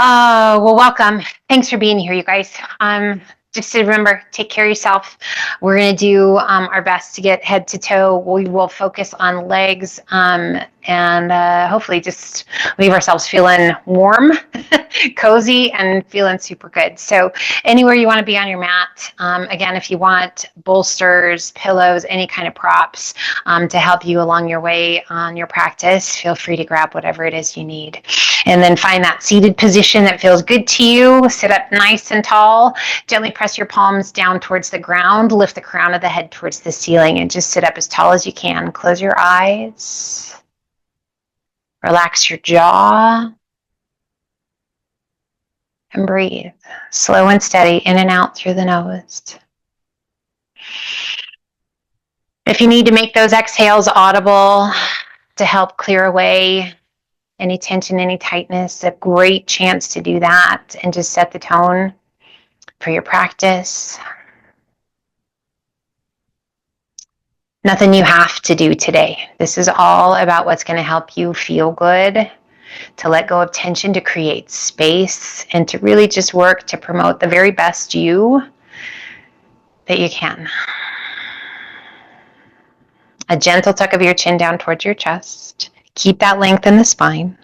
Well, welcome. Thanks for being here, you guys. Just to remember, take care of yourself. We're going to do our best to get head to toe. We will focus on legs and hopefully just leave ourselves feeling warm, cozy, and feeling super good. So anywhere you want to be on your mat. Again, if you want bolsters, pillows, any kind of props to help you along your way on your practice, feel free to grab whatever it is you need. And then find that seated position that feels good to you. Sit up nice and tall. Gently press your palms down towards the ground. Lift the crown of the head towards the ceiling and just sit up as tall as you can. Close your eyes. Relax your jaw. And breathe. Slow and steady in and out through the nose. If you need to make those exhales audible to help clear away any tension, any tightness, a great chance to do that and just set the tone for your practice. Nothing you have to do today. This is all about what's going to help you feel good, to let go of tension, to create space, and to really just work to promote the very best you that you can. A gentle tuck of your chin down towards your chest. Keep that length in the spine.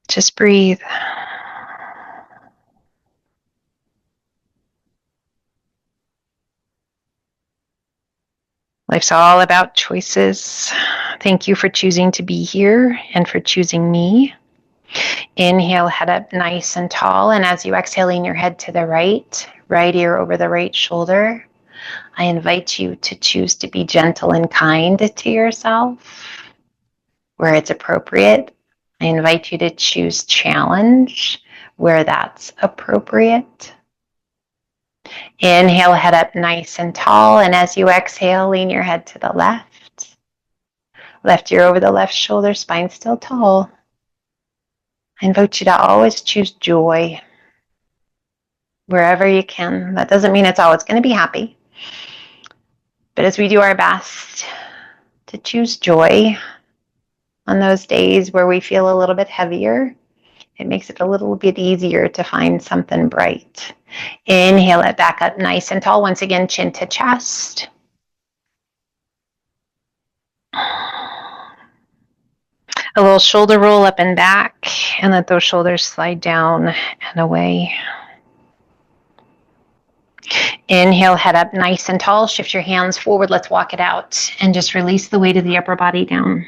Just breathe. Life's all about choices. Thank you for choosing to be here and for choosing me. Inhale, head up nice and tall. And as you exhale, lean your head to the right ear over the right shoulder. I invite you to choose to be gentle and kind to yourself where it's appropriate. I invite you to choose challenge where that's appropriate. Inhale, head up nice and tall. And as you exhale, lean your head to the left. Left ear over the left shoulder, spine still tall. I invite you to always choose joy wherever you can. That doesn't mean it's always going to be happy. But as we do our best to choose joy on those days where we feel a little bit heavier, it makes it a little bit easier to find something bright. Inhale it back up nice and tall. Once again, chin to chest. A little shoulder roll up and back, and let those shoulders slide down and away. Inhale, head up nice and tall. Shift your hands forward. Let's walk it out and just release the weight of the upper body down.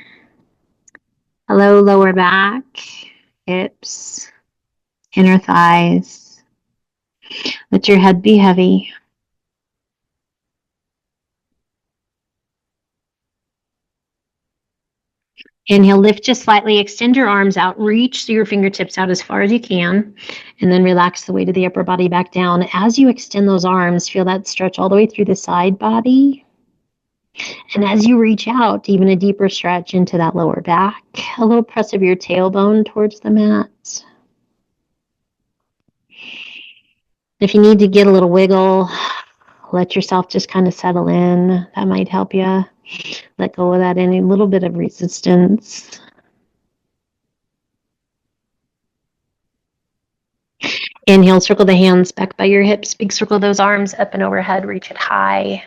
Hello, lower back, hips, inner thighs. Let your head be heavy. Inhale, lift just slightly, extend your arms out, reach your fingertips out as far as you can, and then relax the weight of the upper body back down. As you extend those arms, feel that stretch all the way through the side body. And as you reach out, even a deeper stretch into that lower back, a little press of your tailbone towards the mat. If you need to get a little wiggle, let yourself just kind of settle in. That might help you. Let go of that any little bit of resistance. Inhale, circle the hands back by your hips. Big circle those arms up and overhead. Reach it high.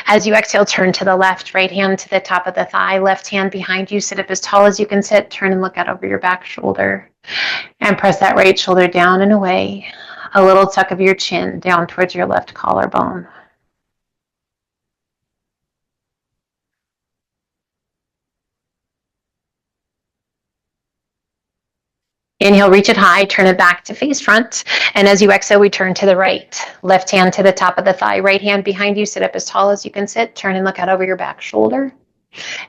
As you exhale, turn to the left. Right hand to the top of the thigh. Left hand behind you. Sit up as tall as you can sit. Turn and look out over your back shoulder. And press that right shoulder down and away. A little tuck of your chin down towards your left collarbone. Inhale, reach it high, turn it back to face front. And as you exhale, we turn to the right. Left hand to the top of the thigh, right hand behind you, sit up as tall as you can sit. Turn and look out over your back shoulder.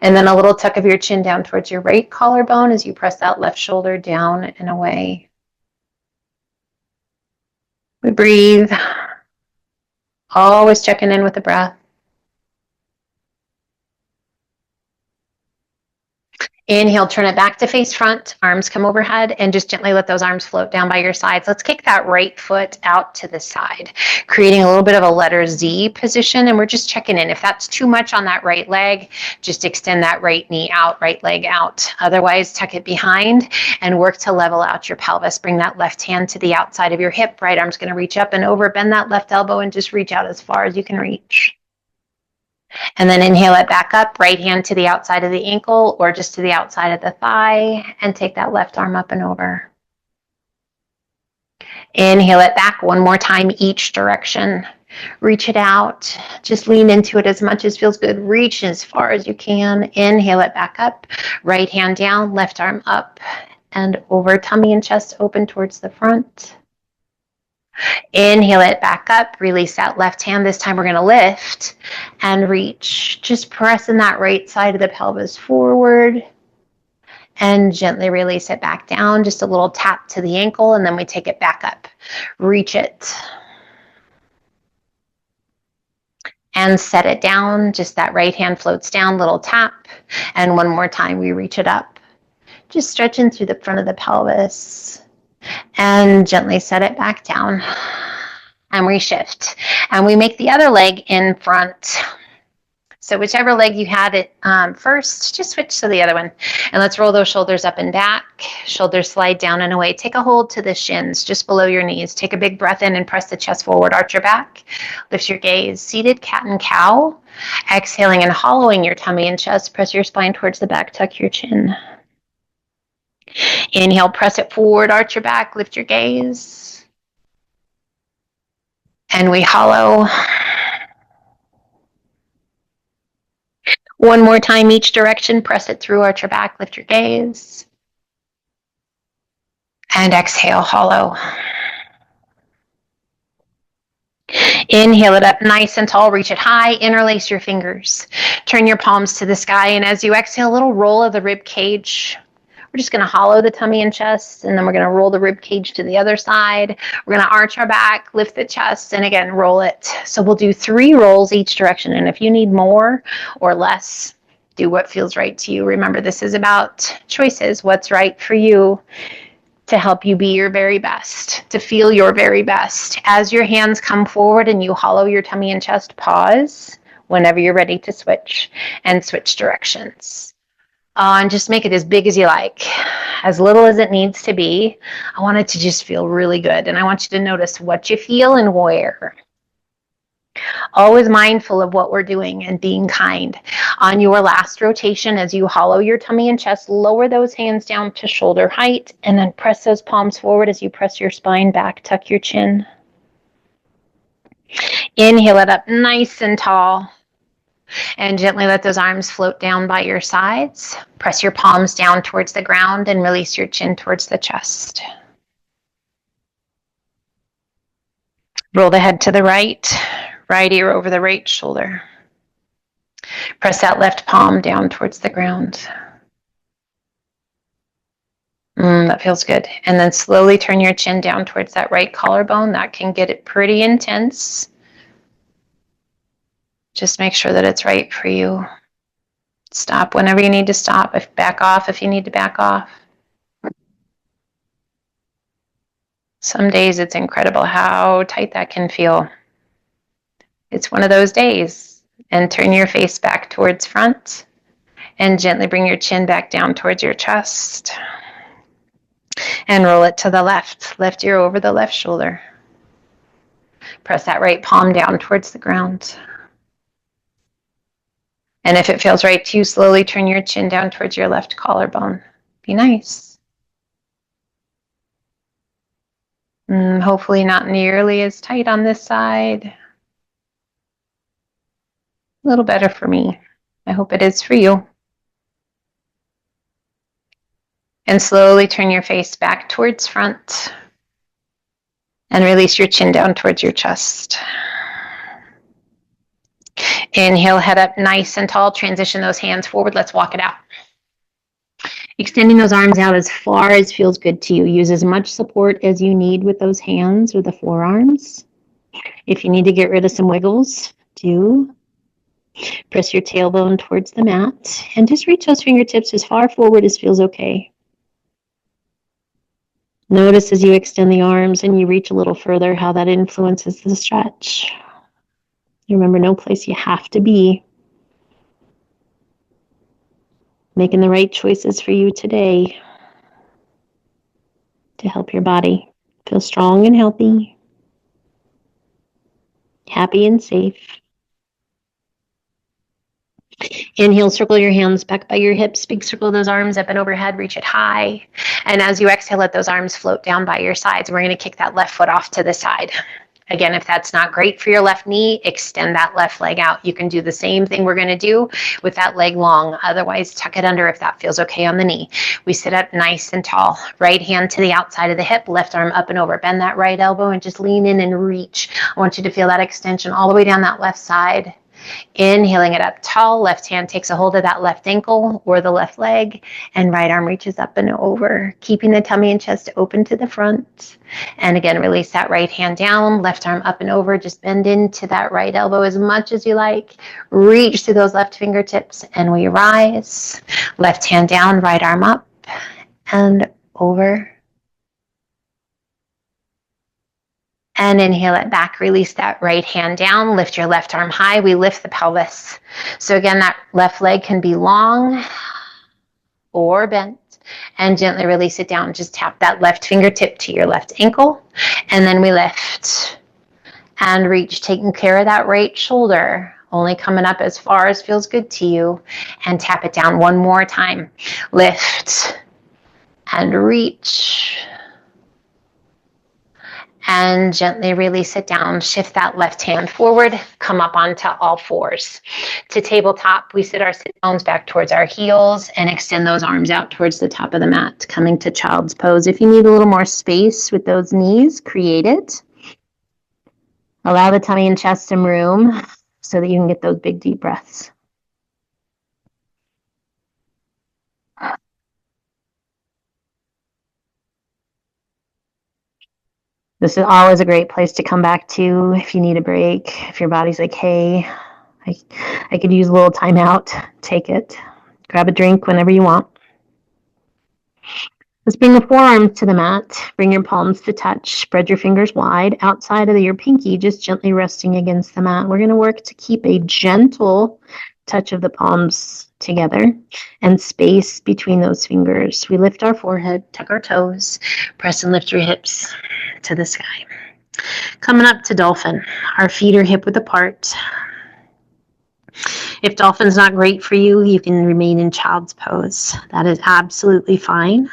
And then a little tuck of your chin down towards your right collarbone as you press that left shoulder down and away. We breathe. Always checking in with the breath. Inhale, turn it back to face front, arms come overhead, and just gently let those arms float down by your sides. Let's kick that right foot out to the side, creating a little bit of a letter Z position, and we're just checking in. If that's too much on that right leg, just extend that right knee out, right leg out. Otherwise, tuck it behind and work to level out your pelvis. Bring that left hand to the outside of your hip. Right arm's going to reach up and over, bend that left elbow, and just reach out as far as you can reach. And then inhale it back up, right hand to the outside of the ankle or just to the outside of the thigh, and take that left arm up and over. Inhale it back one more time each direction. Reach it out. Just lean into it as much as feels good. Reach as far as you can. Inhale it back up. Right hand down, left arm up and over. Tummy and chest open towards the front. Inhale it back up, release that left hand. This time we're going to lift and reach. Just pressing that right side of the pelvis forward and gently release it back down. Just a little tap to the ankle and then we take it back up. Reach it. And set it down. Just that right hand floats down, little tap. And one more time we reach it up. Just stretching through the front of the pelvis. And gently set it back down. And we shift. And we make the other leg in front. So whichever leg you had it first, just switch to the other one. And let's roll those shoulders up and back. Shoulders slide down and away. Take a hold to the shins just below your knees. Take a big breath in and press the chest forward. Arch your back. Lift your gaze. Seated cat and cow. Exhaling and hollowing your tummy and chest. Press your spine towards the back. Tuck your chin. Inhale, press it forward. Arch your back. Lift your gaze. And we hollow. One more time each direction. Press it through, arch your back, lift your gaze. And exhale, hollow. Inhale it up nice and tall. Reach it high. Interlace your fingers. Turn your palms to the sky. And as you exhale, a little roll of the rib cage. We're just going to hollow the tummy and chest, and then we're going to roll the rib cage to the other side. We're going to arch our back, lift the chest, and again, roll it. So we'll do 3 rolls each direction, and if you need more or less, do what feels right to you. Remember, this is about choices, what's right for you to help you be your very best, to feel your very best. As your hands come forward and you hollow your tummy and chest, pause whenever you're ready to switch, and switch directions. And just make it as big as you like, as little as it needs to be. I want it to just feel really good. And I want you to notice what you feel and where. Always mindful of what we're doing and being kind. On your last rotation, as you hollow your tummy and chest, lower those hands down to shoulder height and then press those palms forward as you press your spine back. Tuck your chin. Inhale it up nice and tall. And gently let those arms float down by your sides. Press your palms down towards the ground and release your chin towards the chest. Roll the head to the right ear over the right shoulder. Press that left palm down towards the ground. That feels good. And then slowly turn your chin down towards that right collarbone. That can get it pretty intense. Just make sure that it's right for you. Stop whenever you need to stop. Back off if you need to back off. Some days it's incredible how tight that can feel. It's one of those days. And turn your face back towards front. And gently bring your chin back down towards your chest. And roll it to the left. Left ear over the left shoulder. Press that right palm down towards the ground. And if it feels right to you, slowly turn your chin down towards your left collarbone. Be nice. Hopefully not nearly as tight on this side. A little better for me. I hope it is for you. And slowly turn your face back towards front. And release your chin down towards your chest. Inhale, head up nice and tall. Transition those hands forward. Let's walk it out. Extending those arms out as far as feels good to you. Use as much support as you need with those hands or the forearms. If you need to get rid of some wiggles, do. Press your tailbone towards the mat and just reach those fingertips as far forward as feels okay. Notice as you extend the arms and you reach a little further how that influences the stretch. Remember, no place you have to be. Making the right choices for you today to help your body feel strong and healthy, happy and safe. Inhale, circle your hands back by your hips. Big circle those arms up and overhead. Reach it high. And as you exhale, let those arms float down by your sides. We're going to kick that left foot off to the side. Again, if that's not great for your left knee, extend that left leg out. You can do the same thing we're going to do with that leg long. Otherwise, tuck it under if that feels okay on the knee. We sit up nice and tall. Right hand to the outside of the hip, left arm up and over. Bend that right elbow and just lean in and reach. I want you to feel that extension all the way down that left side. Inhaling it up tall, left hand takes a hold of that left ankle or the left leg, and right arm reaches up and over, keeping the tummy and chest open to the front. And again, release that right hand down, left arm up and over, just bend into that right elbow as much as you like. Reach to those left fingertips, and we rise. Left hand down, right arm up and over. And inhale it back, release that right hand down, lift your left arm high, we lift the pelvis. So again, that left leg can be long or bent, and gently release it down. Just tap that left fingertip to your left ankle, and then we lift and reach, taking care of that right shoulder, only coming up as far as feels good to you, and tap it down one more time. Lift and reach. And gently release it down. Shift that left hand forward, come up onto all fours. To tabletop, we sit our sit bones back towards our heels and extend those arms out towards the top of the mat, coming to child's pose. If you need a little more space with those knees, create it. Allow the tummy and chest some room so that you can get those big, deep breaths. This is always a great place to come back to if you need a break. If your body's like, hey, I could use a little time out, take it. Grab a drink whenever you want. Let's bring the forearms to the mat. Bring your palms to touch. Spread your fingers wide. Outside of your pinky, just gently resting against the mat. We're going to work to keep a gentle touch of the palms together and space between those fingers. We lift our forehead, tuck our toes, press and lift your hips to the sky. Coming up to dolphin. Our feet are hip width apart. If dolphin's not great for you, you can remain in child's pose. That is absolutely fine.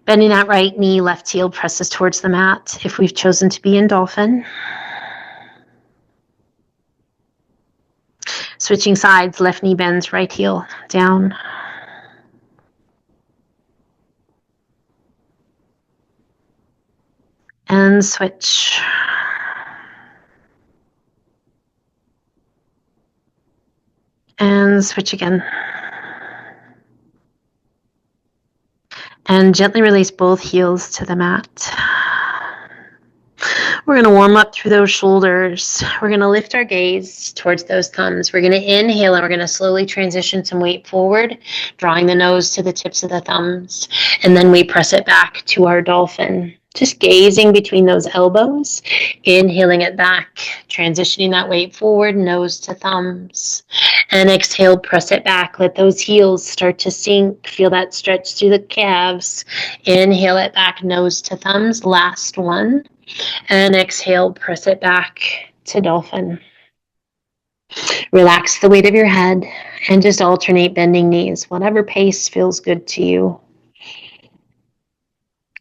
Bending that right knee, left heel presses towards the mat if we've chosen to be in dolphin. Switching sides, left knee bends, right heel down. And switch. And switch again. And gently release both heels to the mat. We're going to warm up through those shoulders. We're going to lift our gaze towards those thumbs. We're going to inhale and we're going to slowly transition some weight forward, drawing the nose to the tips of the thumbs. And then we press it back to our dolphin. Just gazing between those elbows, inhaling it back, transitioning that weight forward, nose to thumbs. And exhale, press it back. Let those heels start to sink. Feel that stretch through the calves. Inhale it back, nose to thumbs. Last one. And exhale, press it back to dolphin. Relax the weight of your head and just alternate bending knees, whatever pace feels good to you.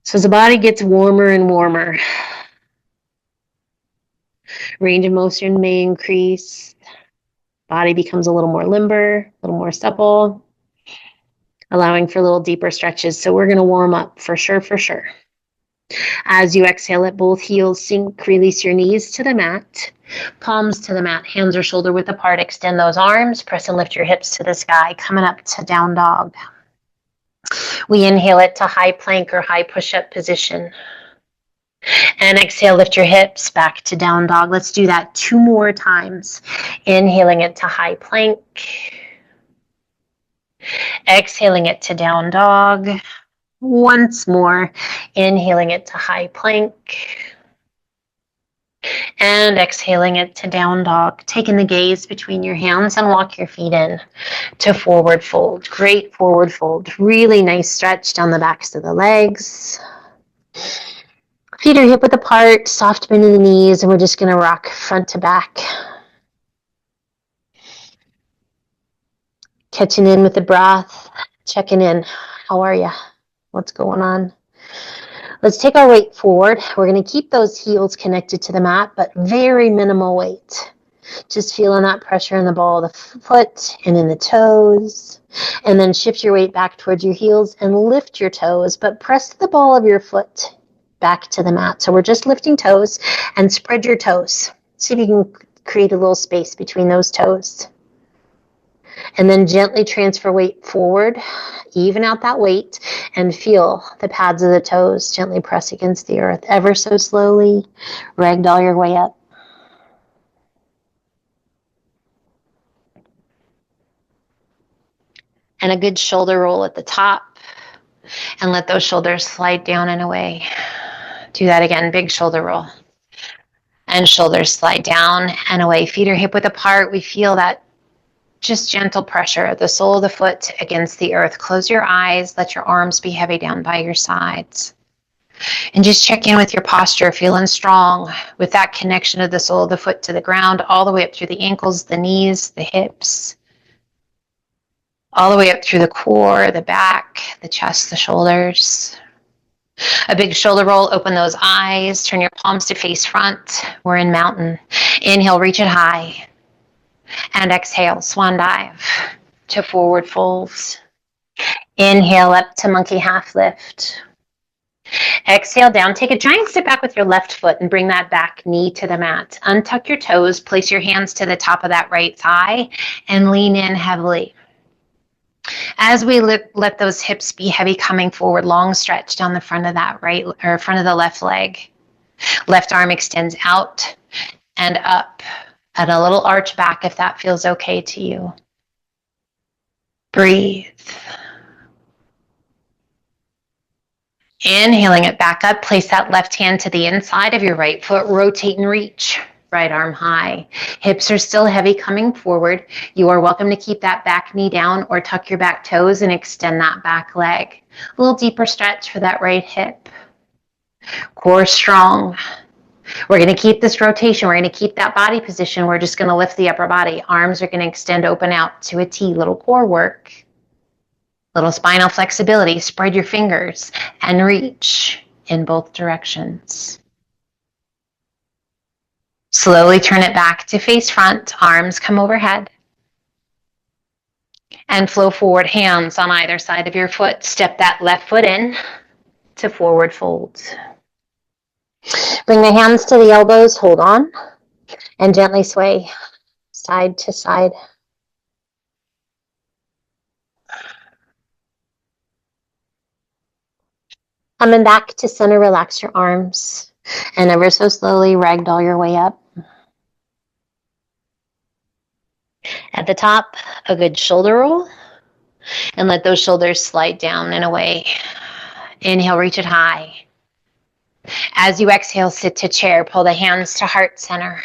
So as the body gets warmer and warmer, range of motion may increase. Body becomes a little more limber, a little more supple, allowing for a little deeper stretches. So we're going to warm up for sure, for sure. As you exhale, let both heels sink. Release your knees to the mat, palms to the mat, hands are shoulder width apart. Extend those arms, press and lift your hips to the sky, coming up to down dog. We inhale it to high plank or high push-up position. And exhale, lift your hips back to down dog. Let's do that 2 more times. Inhaling it to high plank. Exhaling it to down dog. Once more. Inhaling it to high plank. And exhaling it to down dog. Taking the gaze between your hands and walk your feet in to forward fold. Great forward fold. Really nice stretch down the backs of the legs. Feet are hip width apart, soft bend in the knees, and we're just going to rock front to back. Catching in with the breath, checking in. How are you? What's going on? Let's take our weight forward. We're going to keep those heels connected to the mat, but very minimal weight. Just feeling that pressure in the ball of the foot and in the toes. And then shift your weight back towards your heels and lift your toes, but press the ball of your foot back to the mat. So we're just lifting toes, and spread your toes. See if you can create a little space between those toes. And then gently transfer weight forward, even out that weight, and feel the pads of the toes gently press against the earth ever so slowly. Ragdoll your way up. And a good shoulder roll at the top, and let those shoulders slide down and away. Do that again, big shoulder roll. And shoulders slide down and away. Feet are hip width apart. We feel that just gentle pressure, the sole of the foot against the earth. Close your eyes, let your arms be heavy down by your sides. And just check in with your posture, feeling strong with that connection of the sole of the foot to the ground, all the way up through the ankles, the knees, the hips, all the way up through the core, the back, the chest, the shoulders. A big shoulder roll, open those eyes, turn your palms to face front. We're in mountain. Inhale, reach it high. And exhale, swan dive to forward folds. Inhale up to monkey half lift. Exhale down, take a giant step back with your left foot and bring that back knee to the mat. Untuck your toes, place your hands to the top of that right thigh and lean in heavily. As we let those hips be heavy coming forward, long stretch down the front of that right, or front of the left leg. Left arm extends out and up. And a little arch back if that feels okay to you. Breathe. Inhaling it back up, place that left hand to the inside of your right foot, rotate and reach. Right arm high. Hips are still heavy coming forward. You are welcome to keep that back knee down or tuck your back toes and extend that back leg. A little deeper stretch for that right hip. Core strong. We're going to keep this rotation. We're going to keep that body position. We're just going to lift the upper body. Arms are going to extend open out to a T. Little core work. Little spinal flexibility. Spread your fingers and reach in both directions. Slowly turn it back to face front. Arms come overhead. And flow forward. Hands on either side of your foot. Step that left foot in to forward fold. Bring the hands to the elbows, hold on, and gently sway side to side. Coming back to center, relax your arms, and ever so slowly ragdoll your way up. At the top, a good shoulder roll, and let those shoulders slide down and away. Inhale, reach it high. As you exhale, sit to chair, pull the hands to heart center.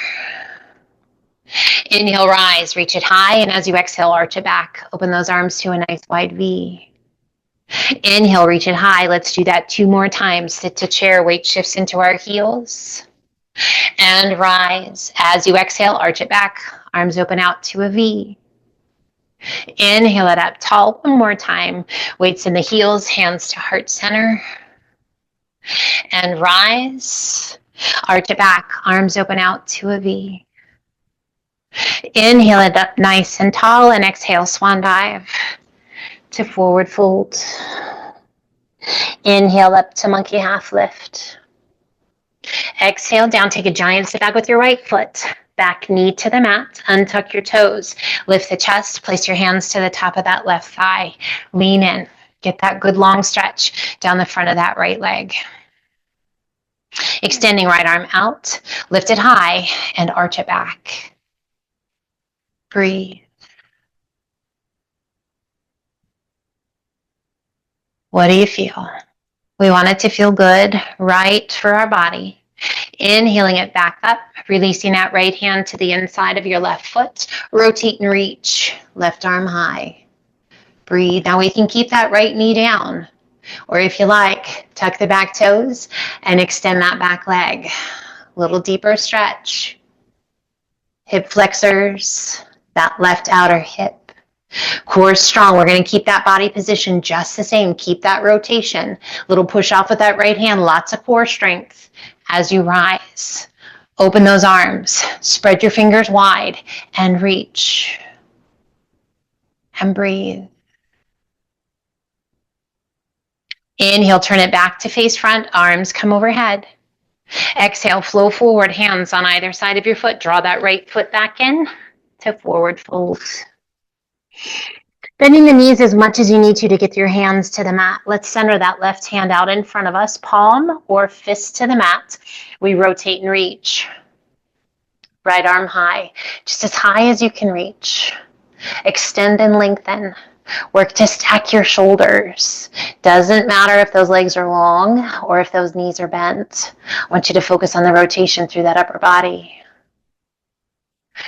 Inhale, rise, reach it high, and as you exhale, arch it back. Open those arms to a nice wide V. Inhale, reach it high. Let's do that 2 more times. Sit to chair, weight shifts into our heels. And rise. As you exhale, arch it back. Arms open out to a V. Inhale it up tall 1 more time. Weights in the heels, hands to heart center. And rise. Arch it back. Arms open out to a V. Inhale it up nice and tall, and exhale, swan dive to forward fold. Inhale up to monkey half lift. Exhale down, take a giant step back with your right foot. Back knee to the mat, untuck your toes. Lift the chest, place your hands to the top of that left thigh. Lean in, get that good long stretch down the front of that right leg. Extending right arm out, lift it high and arch it back. Breathe. What do you feel? We want it to feel good, right for our body. Inhaling it back up, releasing that right hand to the inside of your left foot. Rotate and reach, left arm high. Breathe. Now we can keep that right knee down. Or if you like, tuck the back toes and extend that back leg. A little deeper stretch. Hip flexors, that left outer hip. Core strong. We're going to keep that body position just the same. Keep that rotation. Little push off with that right hand. Lots of core strength as you rise. Open those arms. Spread your fingers wide and reach. And breathe. Inhale, turn it back to face front. Arms come overhead. Exhale, flow forward. Hands on either side of your foot. Draw that right foot back in to forward fold. Bending the knees as much as you need to get your hands to the mat. Let's center that left hand out in front of us, palm or fist to the mat. We rotate and reach. Right arm high, just as high as you can reach. Extend and lengthen. Work to stack your shoulders. Doesn't matter if those legs are long or if those knees are bent. I want you to focus on the rotation through that upper body.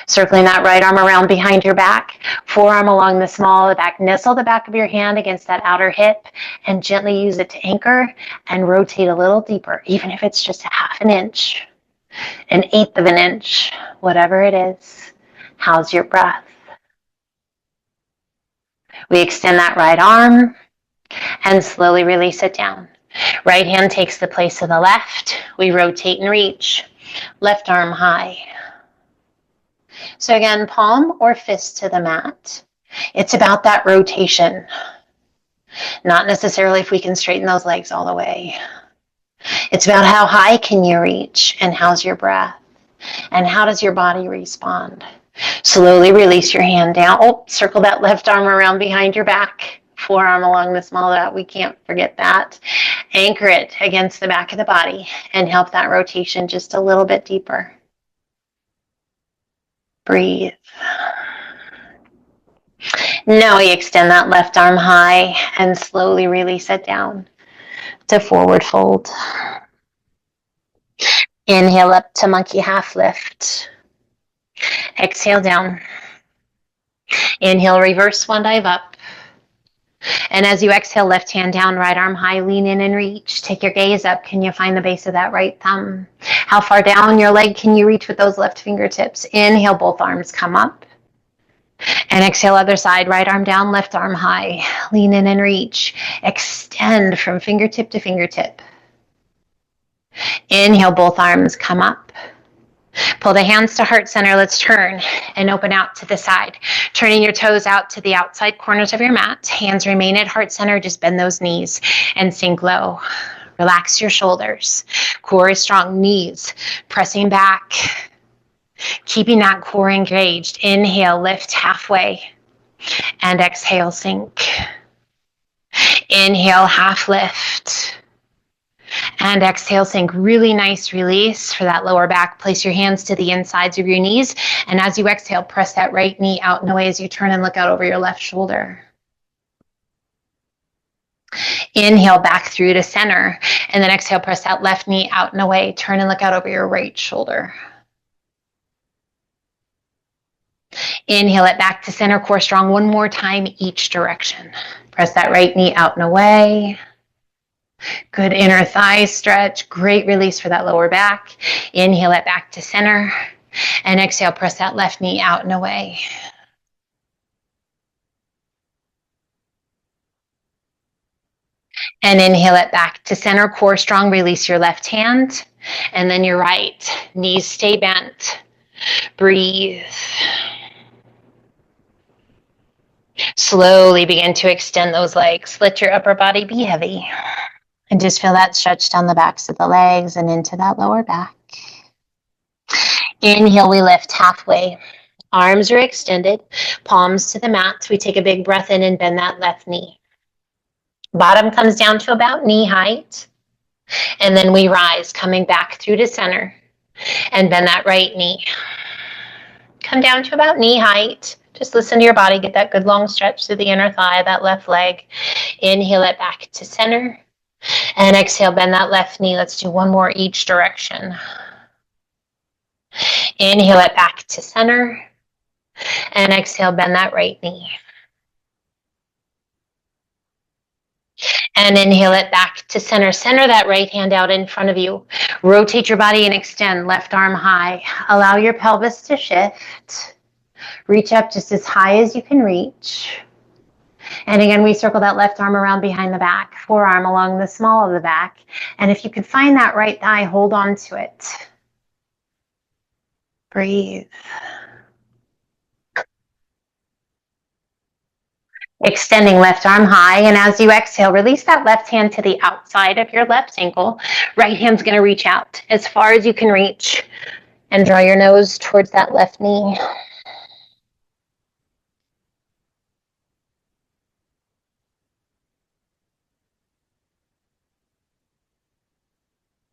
Circling that right arm around behind your back, forearm along the small of the back. Nestle the back of your hand against that outer hip and gently use it to anchor and rotate a little deeper, even if it's just a half an inch, an eighth of an inch, whatever it is. How's your breath? We extend that right arm and slowly release it down. Right hand takes the place of the left. We rotate and reach. Left arm high. So again, palm or fist to the mat. It's about that rotation. Not necessarily if we can straighten those legs all the way. It's about how high can you reach and how's your breath and how does your body respond. Slowly release your hand down. Oh, circle that left arm around behind your back. Forearm along the small of that. We can't forget that. Anchor it against the back of the body and help that rotation just a little bit deeper. Breathe. Now we extend that left arm high and slowly release it down to forward fold. Inhale up to monkey half lift. Exhale down. Inhale, reverse one dive up. And as you exhale, left hand down, right arm high, lean in and reach. Take your gaze up. Can you find the base of that right thumb? How far down your leg can you reach with those left fingertips? Inhale, both arms come up. And exhale, other side, right arm down, left arm high. Lean in and reach. Extend from fingertip to fingertip. Inhale, both arms come up. Pull the hands to heart center. Let's turn and open out to the side. Turning your toes out to the outside corners of your mat. Hands remain at heart center. Just bend those knees and sink low. Relax your shoulders. Core is strong. Knees pressing back. Keeping that core engaged. Inhale, lift halfway. And exhale, sink. Inhale, half lift. And exhale, sink. Really nice release for that lower back. Place your hands to the insides of your knees. And as you exhale, press that right knee out and away as you turn and look out over your left shoulder. Inhale back through to center. And then exhale, press that left knee out and away. Turn and look out over your right shoulder. Inhale it back to center, core strong. One more time each direction. Press that right knee out and away. Good inner thigh stretch. Great release for that lower back. Inhale it back to center. And exhale, press that left knee out and away. And inhale it back to center, core strong. Release your left hand. And then your right. Knees stay bent. Breathe. Slowly begin to extend those legs. Let your upper body be heavy. And just feel that stretch down the backs of the legs and into that lower back. Inhale, we lift halfway. Arms are extended, palms to the mat. We take a big breath in and bend that left knee. Bottom comes down to about knee height. And then we rise, coming back through to center, and bend that right knee. Come down to about knee height. Just listen to your body, get that good long stretch through the inner thigh, that left leg. Inhale it back to center. And exhale, bend that left knee. Let's do one more each direction. Inhale it back to center. And exhale, bend that right knee. And inhale it back to center. Center that right hand out in front of you. Rotate your body and extend, left arm high. Allow your pelvis to shift. Reach up just as high as you can reach. And again, we circle that left arm around behind the back, forearm along the small of the back. And if you could find that right thigh, hold on to it. Breathe. Extending left arm high, and as you exhale, release that left hand to the outside of your left ankle. Right hand's going to reach out as far as you can reach, and draw your nose towards that left knee.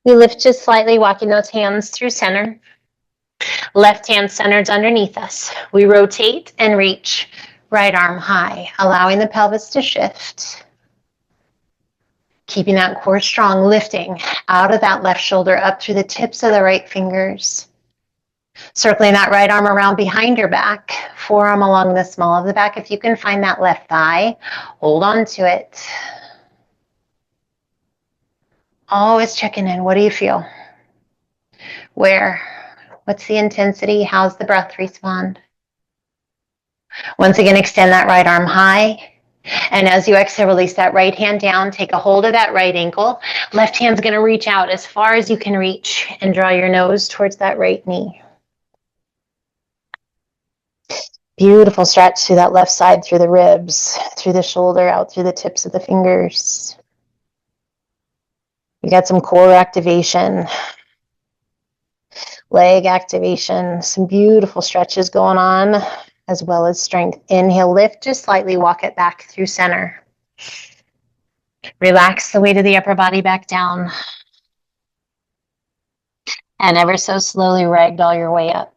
We lift just slightly, walking those hands through center. Left hand centered underneath us. We rotate and reach. Right arm high, allowing the pelvis to shift. Keeping that core strong, lifting out of that left shoulder up through the tips of the right fingers. Circling that right arm around behind your back, forearm along the small of the back. If you can find that left thigh, hold on to it. Always checking in. What do you feel? Where? What's the intensity? How's the breath respond? Once again, extend that right arm high. And as you exhale, release that right hand down. Take a hold of that right ankle. Left hand's going to reach out as far as you can reach and draw your nose towards that right knee. Beautiful stretch through that left side, through the ribs, through the shoulder, out through the tips of the fingers. You got some core activation, leg activation, some beautiful stretches going on, as well as strength. Inhale, lift just slightly, walk it back through center. Relax the weight of the upper body back down. And ever so slowly ragdoll your way up.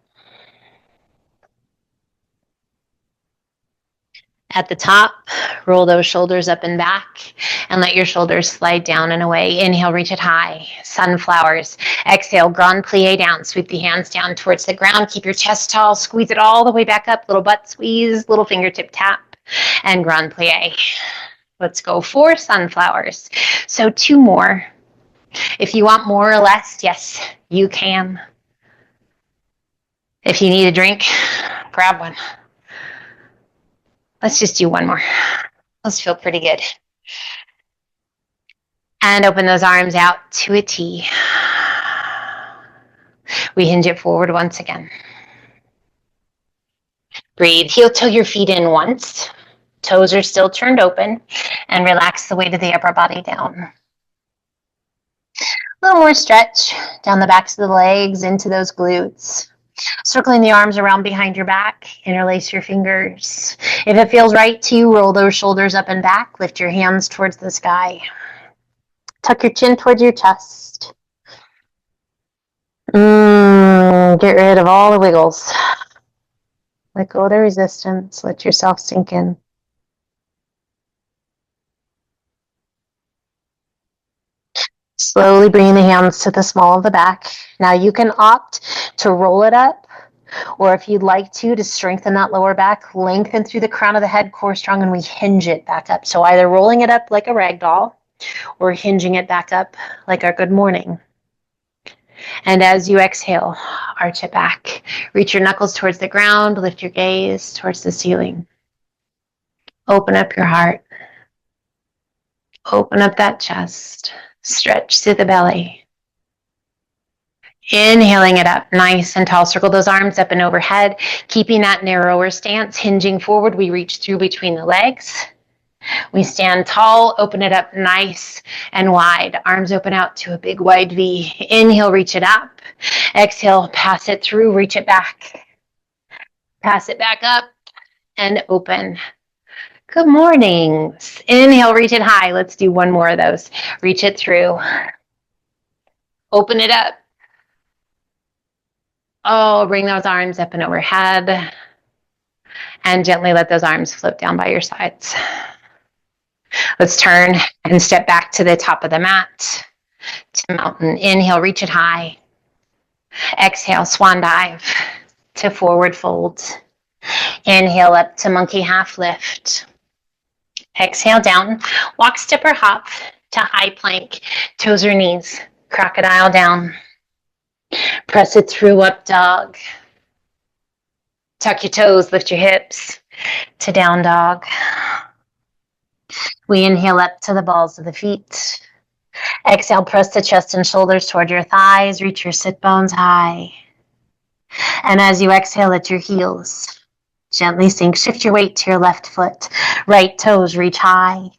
At the top, roll those shoulders up and back and let your shoulders slide down and away. Inhale, reach it high, sunflowers. Exhale, grand plie down. Sweep the hands down towards the ground. Keep your chest tall. Squeeze it all the way back up. Little butt squeeze, little fingertip tap, and grand plie. Let's go for sunflowers. So 2 more. If you want more or less, yes, you can. If you need a drink, grab one. Let's just do 1 more. Those feel pretty good. And open those arms out to a T. We hinge it forward once again. Breathe. Heel toe your feet in once. Toes are still turned open. And relax the weight of the upper body down. A little more stretch down the backs of the legs into those glutes. Circling the arms around behind your back, interlace your fingers. If it feels right to you, roll those shoulders up and back, lift your hands towards the sky. Tuck your chin towards your chest. Get rid of all the wiggles. Let go of the resistance, let yourself sink in. Slowly bring the hands to the small of the back. Now you can opt to roll it up, or if you'd like to strengthen that lower back, lengthen through the crown of the head, core strong, and we hinge it back up. So either rolling it up like a rag doll, or hinging it back up like our good morning. And as you exhale, arch it back. Reach your knuckles towards the ground, lift your gaze towards the ceiling. Open up your heart. Open up that chest. Stretch through the belly. Inhaling it up, nice and tall. Circle those arms up and overhead, keeping that narrower stance. Hinging forward, we reach through between the legs. We stand tall, open it up nice and wide. Arms open out to a big wide V. Inhale, reach it up. Exhale, pass it through, reach it back. Pass it back up and open. Good mornings. Inhale, reach it high. Let's do 1 more of those. Reach it through. Open it up. Oh, bring those arms up and overhead. And gently let those arms float down by your sides. Let's turn and step back to the top of the mat. To mountain. Inhale, reach it high. Exhale, swan dive to forward fold. Inhale up to monkey half lift. Exhale down. Walk, step, or hop to high plank. Toes or knees. Crocodile down. Press it through, up dog. Tuck your toes, lift your hips to down dog. We inhale up to the balls of the feet. Exhale, press the chest and shoulders toward your thighs. Reach your sit bones high. And as you exhale at your heels, gently sink. Shift your weight to your left foot. Right toes reach high.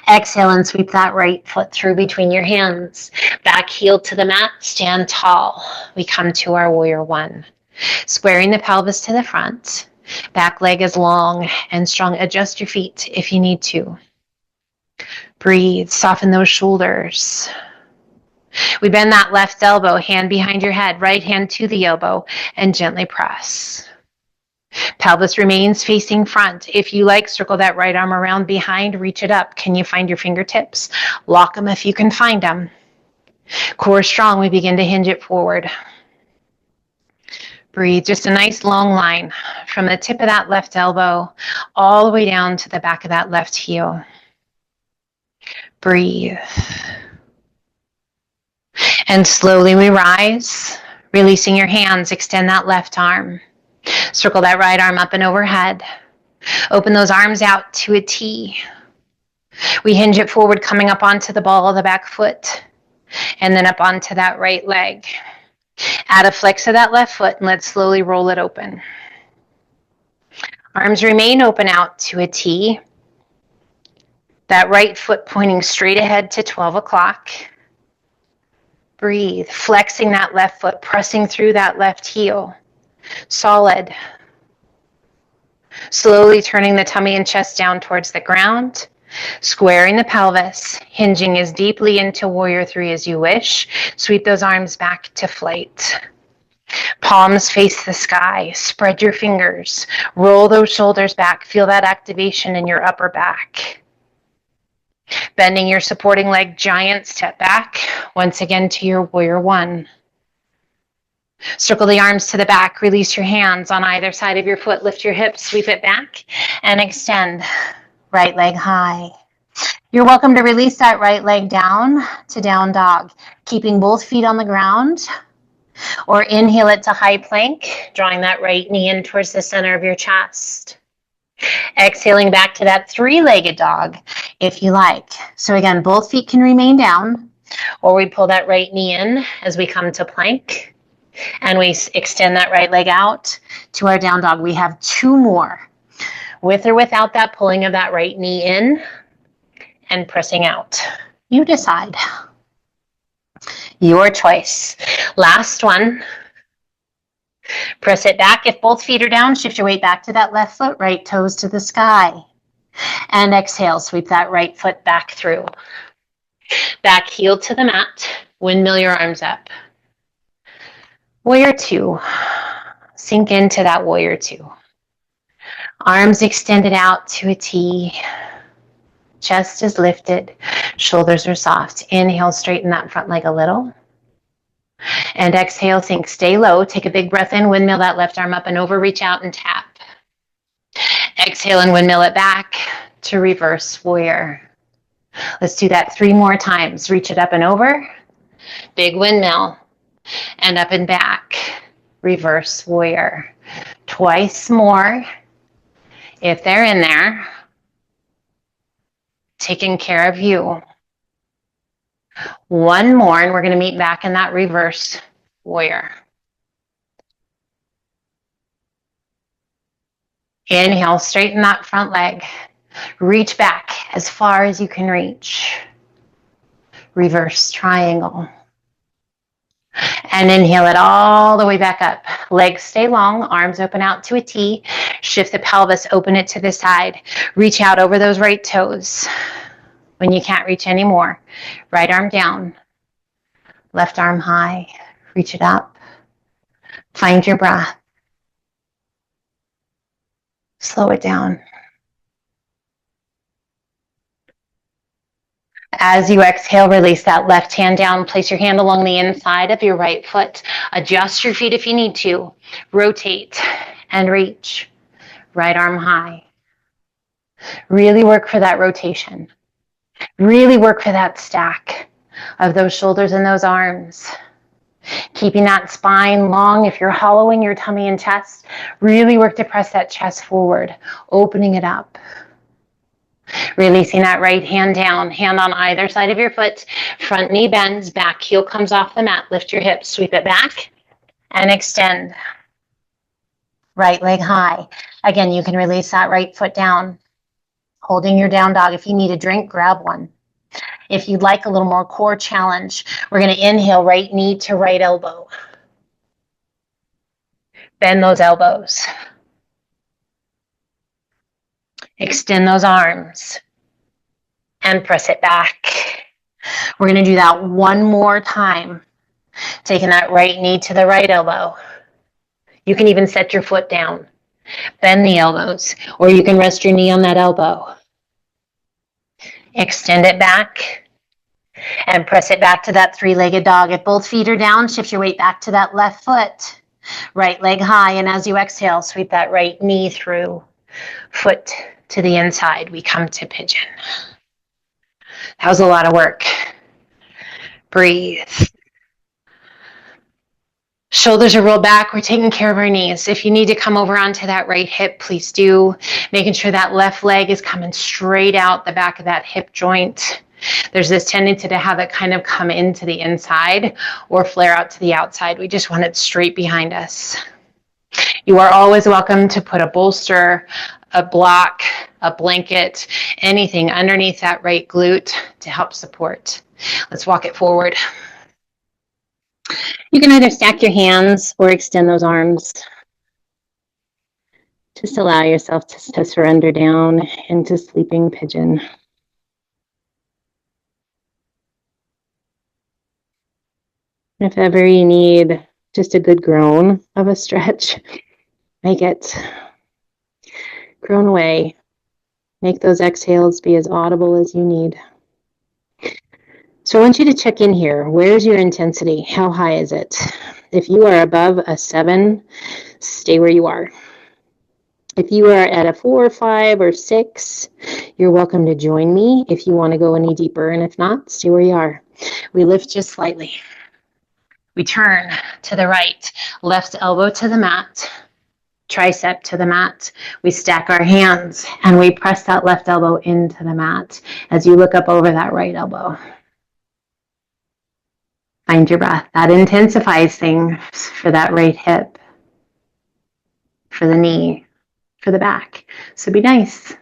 Exhale and sweep that right foot through between your hands. Back heel to the mat, stand tall. We come to our warrior one. Squaring the pelvis to the front. Back leg is long and strong. Adjust your feet if you need to. Breathe, soften those shoulders. We bend that left elbow, hand behind your head, right hand to the elbow, and gently press. Pelvis remains facing front. If you like, circle that right arm around behind, reach it up. Can you find your fingertips? Lock them if you can find them. Core strong, we begin to hinge it forward. Breathe, just a nice long line from the tip of that left elbow all the way down to the back of that left heel. Breathe. And slowly we rise, releasing your hands, extend that left arm. Circle that right arm up and overhead. Open those arms out to a T. We hinge it forward, coming up onto the ball of the back foot, and then up onto that right leg. Add a flex of that left foot, and let's slowly roll it open. Arms remain open out to a T. That right foot pointing straight ahead to 12 o'clock. Breathe, flexing that left foot, pressing through that left heel. Solid. Slowly turning the tummy and chest down towards the ground. Squaring the pelvis, hinging as deeply into warrior three as you wish. Sweep those arms back to flight. Palms face the sky. Spread your fingers. Roll those shoulders back. Feel that activation in your upper back. Bending your supporting leg, giant step back. Once again to your warrior one. Circle the arms to the back. Release your hands on either side of your foot. Lift your hips, sweep it back, and extend. Right leg high. You're welcome to release that right leg down to down dog, keeping both feet on the ground, or inhale it to high plank, drawing that right knee in towards the center of your chest. Exhaling back to that three-legged dog, if you like. So again, both feet can remain down, or we pull that right knee in as we come to plank, and we extend that right leg out to our down dog. We have two more, with or without that pulling of that right knee in and pressing out. You decide. Your choice. Last one. Press it back. If both feet are down, shift your weight back to that left foot, right toes to the sky. And exhale, sweep that right foot back through. Back heel to the mat. Windmill your arms up. Warrior two. Sink into that warrior two. Arms extended out to a T. Chest is lifted. Shoulders are soft. Inhale, straighten that front leg a little. And exhale, sink, stay low. Take a big breath in, windmill that left arm up and over, reach out and tap. Exhale and windmill it back to reverse warrior. Let's do that 3 more times. Reach it up and over. Big windmill. And up and back. Reverse warrior. Twice more. If they're in there. Taking care of you. One more, and we're going to meet back in that reverse warrior. Inhale, straighten that front leg. Reach back as far as you can reach. Reverse triangle. And inhale it all the way back up. Legs stay long, arms open out to a T. Shift the pelvis, open it to the side. Reach out over those right toes. When you can't reach anymore, right arm down. Left arm high, reach it up. Find your breath. Slow it down. As you exhale, release that left hand down. Place your hand along the inside of your right foot. Adjust your feet if you need to. Rotate and reach. Right arm high. Really work for that rotation. Really work for that stack of those shoulders and those arms. Keeping that spine long. If you're hollowing your tummy and chest, really work to press that chest forward, opening it up. Releasing that right hand down, hand on either side of your foot. Front knee bends, back heel comes off the mat. Lift your hips, sweep it back, and extend. Right leg high. Again, you can release that right foot down, holding your down dog. If you need a drink, grab one. If you'd like a little more core challenge, we're going to inhale right knee to right elbow. Bend those elbows. Extend those arms and press it back. We're going to do that one more time. Taking that right knee to the right elbow. You can even set your foot down. Bend the elbows, or you can rest your knee on that elbow. Extend it back and press it back to that three-legged dog. If both feet are down, shift your weight back to that left foot. Right leg high, and as you exhale, sweep that right knee through. Foot to the inside. We come to pigeon. That was a lot of work. Breathe. Shoulders are rolled back. We're taking care of our knees. If you need to come over onto that right hip, please do. Making sure that left leg is coming straight out the back of that hip joint. There's this tendency to have it kind of come into the inside or flare out to the outside. We just want it straight behind us. You are always welcome to put a bolster, a block, a blanket, anything underneath that right glute to help support. Let's walk it forward. You can either stack your hands or extend those arms. Just allow yourself to surrender down into sleeping pigeon. If ever you need just a good groan of a stretch, make it. Groan away. Make those exhales be as audible as you need. So I want you to check in here. Where's your intensity? How high is it? If you are above a 7, stay where you are. If you are at a 4 or 5 or 6, you're welcome to join me if you want to go any deeper. And if not, stay where you are. We lift just slightly. We turn to the right, left elbow to the mat, tricep to the mat. We stack our hands and we press that left elbow into the mat as you look up over that right elbow. Find your breath. That intensifies things for that right hip, for the knee, for the back. So be nice.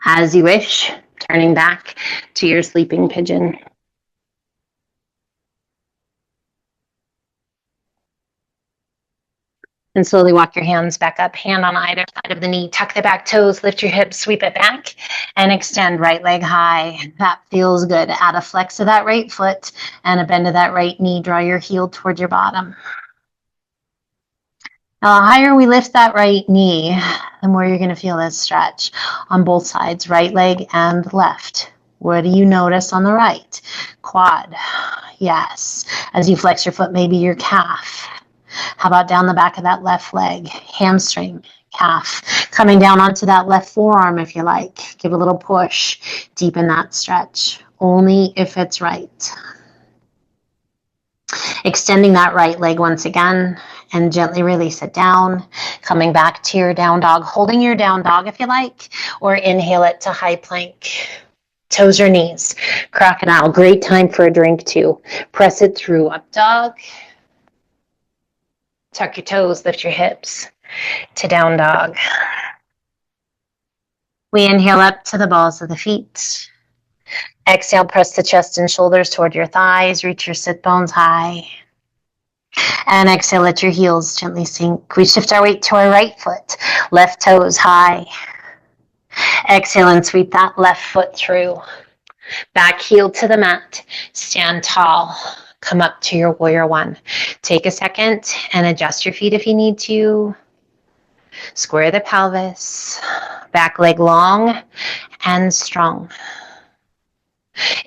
As you wish, turning back to your sleeping pigeon. And slowly walk your hands back up, hand on either side of the knee. Tuck the back toes, lift your hips, sweep it back, and extend right leg high. That feels good. Add a flex of that right foot and a bend of that right knee. Draw your heel toward your bottom. Now, the higher we lift that right knee, the more you're going to feel this stretch on both sides, right leg and left. What do you notice on the right? Quad. Yes. As you flex your foot, maybe your calf. How about down the back of that left leg? Hamstring, calf. Coming down onto that left forearm if you like. Give a little push. Deepen that stretch. Only if it's right. Extending that right leg once again and gently release it down. Coming back to your down dog. Holding your down dog if you like, or inhale it to high plank. Toes or knees. Crocodile. Great time for a drink too. Press it through. Up dog. Tuck your toes, lift your hips to down dog. We inhale up to the balls of the feet. Exhale, press the chest and shoulders toward your thighs. Reach your sit bones high. And exhale, let your heels gently sink. We shift our weight to our right foot. Left toes high. Exhale and sweep that left foot through. Back heel to the mat. Stand tall. Come up to your warrior one. Take a second and adjust your feet if you need to. Square the pelvis. Back leg long and strong.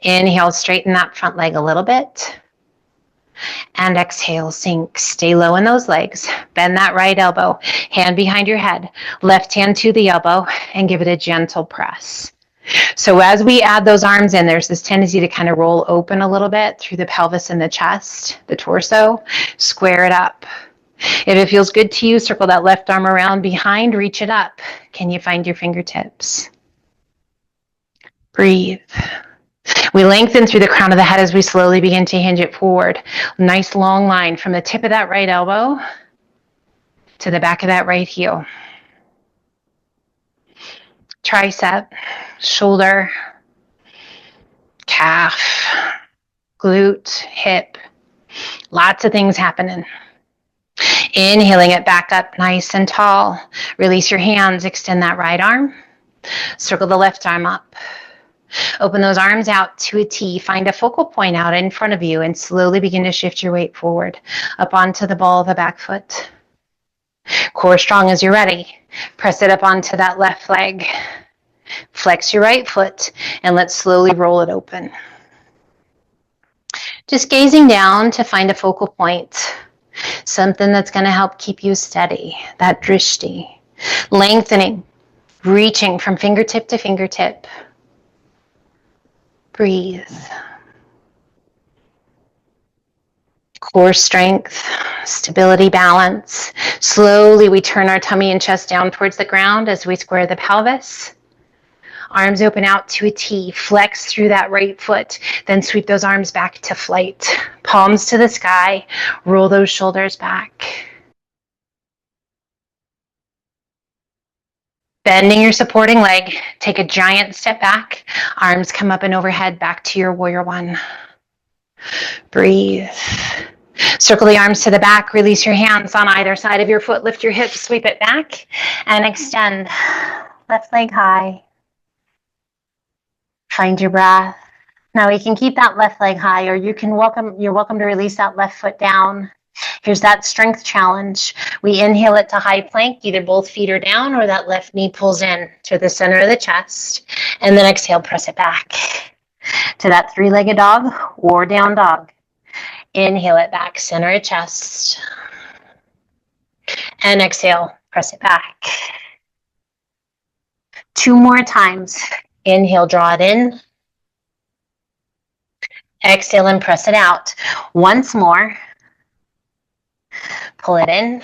Inhale, straighten that front leg a little bit. And exhale, sink. Stay low in those legs. Bend that right elbow. Hand behind your head. Left hand to the elbow and give it a gentle press. So as we add those arms in, there's this tendency to kind of roll open a little bit through the pelvis and the chest, the torso. Square it up. If it feels good to you, circle that left arm around behind, reach it up. Can you find your fingertips? Breathe. We lengthen through the crown of the head as we slowly begin to hinge it forward. Nice long line from the tip of that right elbow to the back of that right heel. Tricep, shoulder, calf, glute, hip. Lots of things happening. Inhaling it back up nice and tall. Release your hands, extend that right arm. Circle the left arm up. Open those arms out to a T. Find a focal point out in front of you and slowly begin to shift your weight forward up onto the ball of the back foot. Core strong as you're ready. Press it up onto that left leg. Flex your right foot and let's slowly roll it open. Just gazing down to find a focal point. Something that's going to help keep you steady. That drishti. Lengthening. Reaching from fingertip to fingertip. Breathe. Core strength, stability, balance. Slowly we turn our tummy and chest down towards the ground as we square the pelvis. Arms open out to a T. Flex through that right foot. Then sweep those arms back to flight. Palms to the sky. Roll those shoulders back. Bending your supporting leg, take a giant step back. Arms come up and overhead back to your warrior one. Breathe. Circle the arms to the back. Release your hands on either side of your foot. Lift your hips, sweep it back, and extend. Left leg high. Find your breath. Now we can keep that left leg high, or you're welcome to release that left foot down. Here's that strength challenge. We inhale it to high plank, either both feet are down or that left knee pulls in to the center of the chest. And then exhale, press it back to that three-legged dog or down dog. Inhale it back, center of chest. And exhale, press it back. 2 more times. Inhale, draw it in. Exhale and press it out. Once more. Pull it in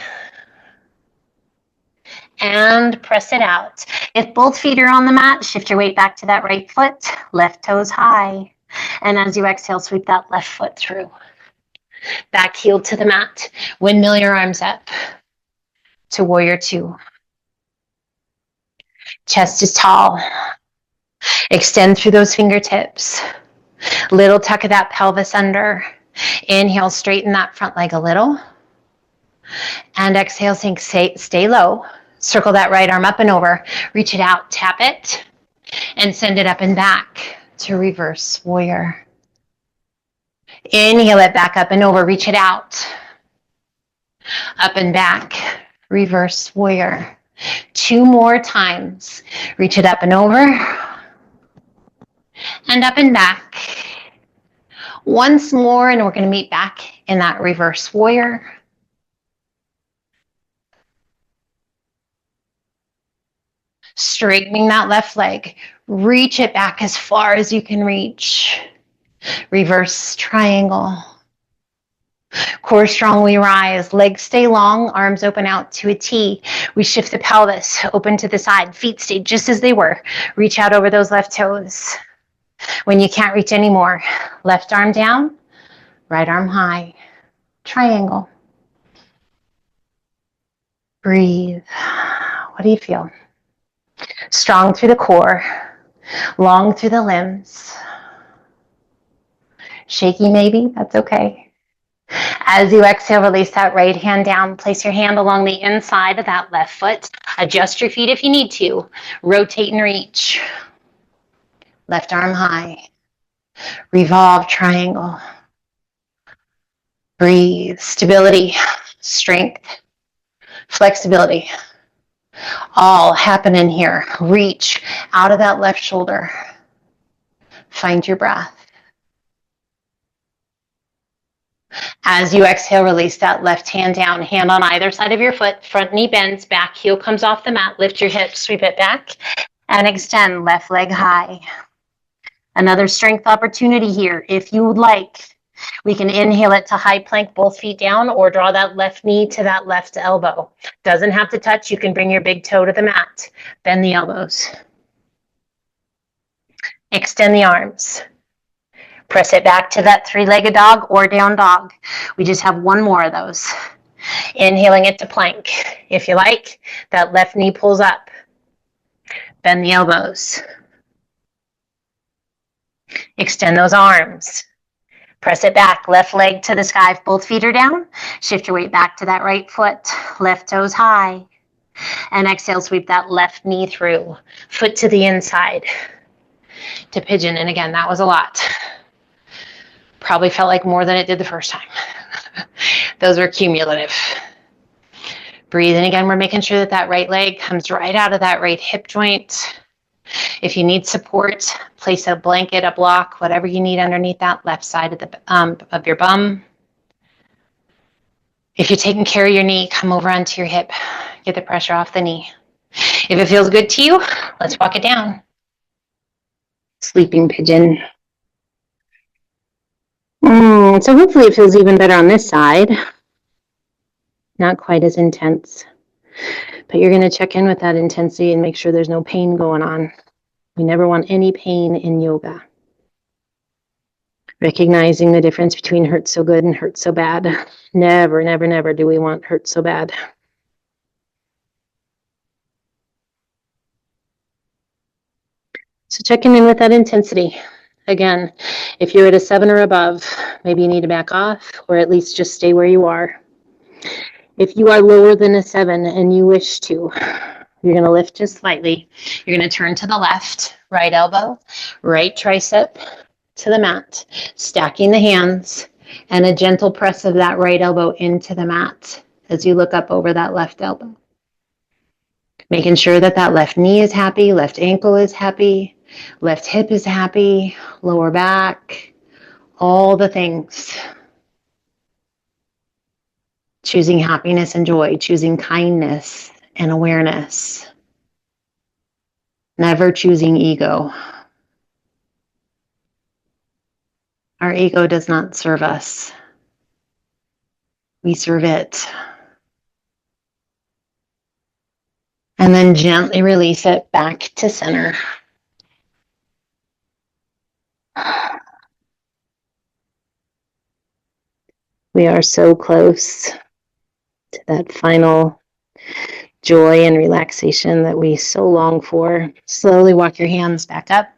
and press it out. If both feet are on the mat, shift your weight back to that right foot, left toes high. And as you exhale, sweep that left foot through. Back heel to the mat. Windmill your arms up to warrior two. Chest is tall. Extend through those fingertips. Little tuck of that pelvis under. Inhale, straighten that front leg a little. And exhale, sink, stay low. Circle that right arm up and over. Reach it out, tap it, and send it up and back to reverse warrior. Inhale it back up and over. Reach it out. Up and back. Reverse warrior. 2 more times. Reach it up and over. And up and back. Once more, and we're going to meet back in that reverse warrior. Straightening that left leg. Reach it back as far as you can reach. Reverse triangle. Core strong, we rise. Legs stay long, arms open out to a T. We shift the pelvis, open to the side. Feet stay just as they were. Reach out over those left toes. When you can't reach anymore, left arm down, right arm high. Triangle. Breathe. What do you feel? Strong through the core, long through the limbs. Shaky maybe, that's okay. As you exhale, release that right hand down. Place your hand along the inside of that left foot. Adjust your feet if you need to. Rotate and reach. Left arm high. Revolve triangle. Breathe. Stability, strength, flexibility. All happen in here. Reach out of that left shoulder. Find your breath. As you exhale, release that left hand down. Hand on either side of your foot. Front knee bends. Back heel comes off the mat. Lift your hips. Sweep it back. And extend. Left leg high. Another strength opportunity here. If you would like, we can inhale it to high plank, both feet down, or draw that left knee to that left elbow. Doesn't have to touch. You can bring your big toe to the mat. Bend the elbows. Extend the arms. Press it back to that three-legged dog or down dog. We just have one more of those. Inhaling it to plank. If you like, that left knee pulls up. Bend the elbows. Extend those arms. Press it back, left leg to the sky if both feet are down. Shift your weight back to that right foot. Left toes high. And exhale, sweep that left knee through. Foot to the inside. To pigeon. And again, that was a lot. Probably felt like more than it did the first time. Those were cumulative. Breathe in again. We're making sure that that right leg comes right out of that right hip joint. If you need support, place a blanket, a block, whatever you need underneath that left side of your bum. If you're taking care of your knee, come over onto your hip. Get the pressure off the knee. If it feels good to you, let's walk it down. Sleeping pigeon. So hopefully it feels even better on this side. Not quite as intense. But you're going to check in with that intensity and make sure there's no pain going on. We never want any pain in yoga. Recognizing the difference between hurt so good and hurt so bad. Never, never, never do we want hurt so bad. So checking in with that intensity. Again, if you're at a 7 or above, maybe you need to back off or at least just stay where you are. If you are lower than a 7 and you wish to, you're going to lift just slightly. You're going to turn to the left, right elbow, right tricep to the mat, stacking the hands, and a gentle press of that right elbow into the mat as you look up over that left elbow. Making sure that that left knee is happy, left ankle is happy, left hip is happy, lower back, all the things. Choosing happiness and joy, choosing kindness and awareness. Never choosing ego. Our ego does not serve us. We serve it. And then gently release it back to center. We are so close to that final joy and relaxation that we so long for. Slowly walk your hands back up.